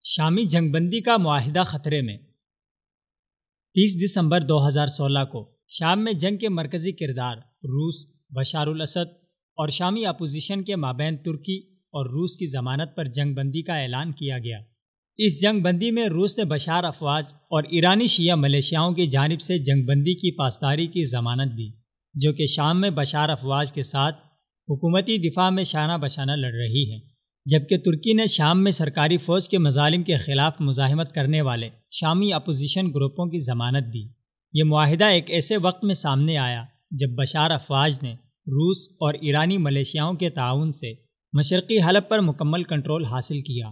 شامی جنگ بندی کا معاہدہ خطرے میں۔ 30 دسمبر 2016 کو شام میں جنگ کے مرکزی کردار روس، بشار الاسد اور شامی اپوزیشن کے مابین ترکی اور روس کی ضمانت پر جنگ بندی کا اعلان کیا گیا۔ اس جنگ بندی میں روس نے بشار افواج اور ایرانی شیعہ ملیشیاؤں کی جانب سے جنگ بندی کی پاسداری کی ضمانت دی، جو کہ شام میں بشار افواج کے ساتھ حکومتی دفاع میں شانہ بشانہ لڑ رہی ہے، جبکہ ترکی نے شام میں سرکاری فوج کے مظالم کے خلاف مزاحمت کرنے والے شامی اپوزیشن گروپوں کی ضمانت دی۔ یہ معاہدہ ایک ایسے وقت میں سامنے آیا جب بشار افواج نے روس اور ایرانی ملیشیاؤں کے تعاون سے مشرقی حلب پر مکمل کنٹرول حاصل کیا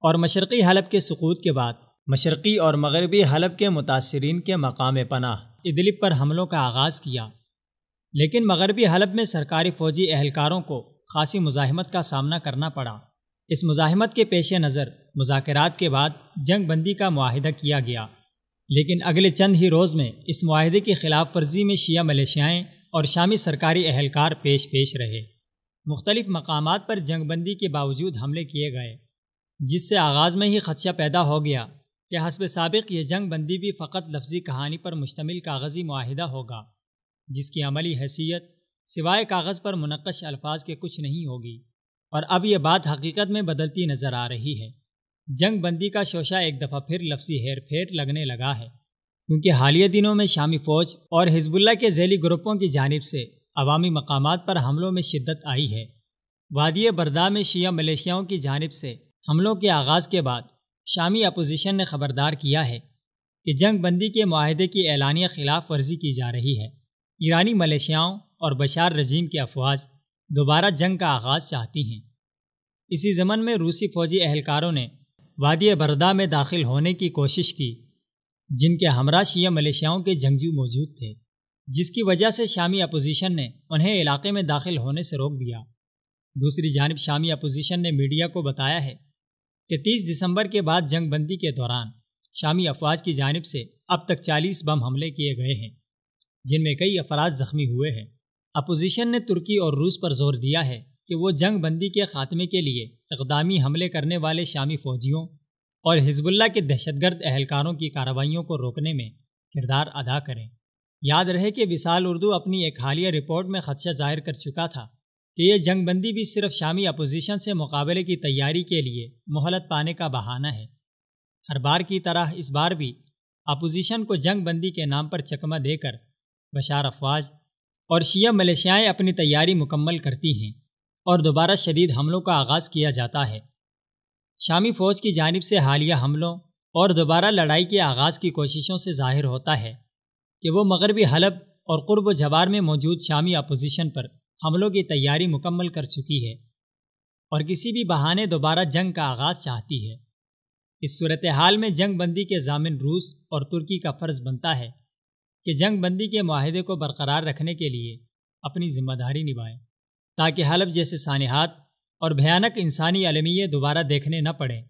اور مشرقی حلب کے سقوط کے بعد مشرقی اور مغربی حلب کے متاثرین کے مقام پناہ ادلب پر حملوں کا آغاز کیا، لیکن مغربی حلب میں سرکاری فوجی اہلکاروں کو خاصی مزاحمت کا سامنا کرنا پڑا۔ اس مزاحمت کے پیش نظر مذاکرات کے بعد جنگ بندی کا معاہدہ کیا گیا، لیکن اگلے چند ہی روز میں اس معاہدے کی خلاف ورزی میں شیعہ ملیشیائیں اور شامی سرکاری اہلکار پیش رہے۔ مختلف مقامات پر جنگ بندی کے باوجود حملے کیے گئے، جس سے آغاز میں ہی خدشہ پیدا ہو گیا کہ حسب سابق یہ جنگ بندی بھی فقط لفظی کہانی پر مشتمل کاغذی معاہدہ ہوگا، جس کی عملی حیثیت سوائے کاغذ پر منقش الفاظ کے کچھ نہیں ہوگی، اور اب یہ بات حقیقت میں بدلتی نظر آ رہی ہے۔ جنگ بندی کا شوشہ ایک دفعہ پھر لفظی ہیر پھیر لگنے لگا ہے، کیونکہ حالیہ دنوں میں شامی فوج اور حزب اللہ کے ذیلی گروپوں کی جانب سے عوامی مقامات پر حملوں میں شدت آئی ہے۔ وادی بردا میں شیعہ ملیشیاؤں کی جانب سے حملوں کے آغاز کے بعد شامی اپوزیشن نے خبردار کیا ہے کہ جنگ بندی کے معاہدے کی اعلانیہ خلاف ورزی کی جا رہی ہے۔ ایرانی ملیشیاؤں اور بشار رجیم کے افواج دوبارہ جنگ کا آغاز چاہتی ہیں۔ اسی ضمن میں روسی فوجی اہلکاروں نے وادی بردا میں داخل ہونے کی کوشش کی، جن کے ہمراہ شیعہ ملیشیاؤں کے جنگجو موجود تھے، جس کی وجہ سے شامی اپوزیشن نے انہیں علاقے میں داخل ہونے سے روک دیا۔ دوسری جانب شامی اپوزیشن نے میڈیا کو بتایا ہے کہ 30 دسمبر کے بعد جنگ بندی کے دوران شامی افواج کی جانب سے اب تک 40 بم حملے کیے گئے ہیں، جن میں کئی افراد زخمی ہوئے ہیں۔ اپوزیشن نے ترکی اور روس پر زور دیا ہے کہ وہ جنگ بندی کے خاتمے کے لیے اقدامی حملے کرنے والے شامی فوجیوں اور حزب اللہ کے دہشت گرد اہلکاروں کی کارروائیوں کو روکنے میں کردار ادا کریں۔ یاد رہے کہ وصال اردو اپنی ایک حالیہ رپورٹ میں خدشہ ظاہر کر چکا تھا کہ یہ جنگ بندی بھی صرف شامی اپوزیشن سے مقابلے کی تیاری کے لیے مہلت پانے کا بہانہ ہے۔ ہر بار کی طرح اس بار بھی اپوزیشن کو جنگ بندی کے نام پر چکمہ دے کر بشار افواج اور شیعہ ملیشیائیں اپنی تیاری مکمل کرتی ہیں اور دوبارہ شدید حملوں کا آغاز کیا جاتا ہے۔ شامی فوج کی جانب سے حالیہ حملوں اور دوبارہ لڑائی کے آغاز کی کوششوں سے ظاہر ہوتا ہے کہ وہ مغربی حلب اور قرب و جوار میں موجود شامی اپوزیشن پر حملوں کی تیاری مکمل کر چکی ہے اور کسی بھی بہانے دوبارہ جنگ کا آغاز چاہتی ہے۔ اس صورتحال میں جنگ بندی کے ضامن روس اور ترکی کا فرض بنتا ہے کہ جنگ بندی کے معاہدے کو برقرار رکھنے کے لیے اپنی ذمہ داری نبھائیں، تاکہ حلب جیسے سانحات اور بھیانک انسانی المیے دوبارہ دیکھنے نہ پڑیں۔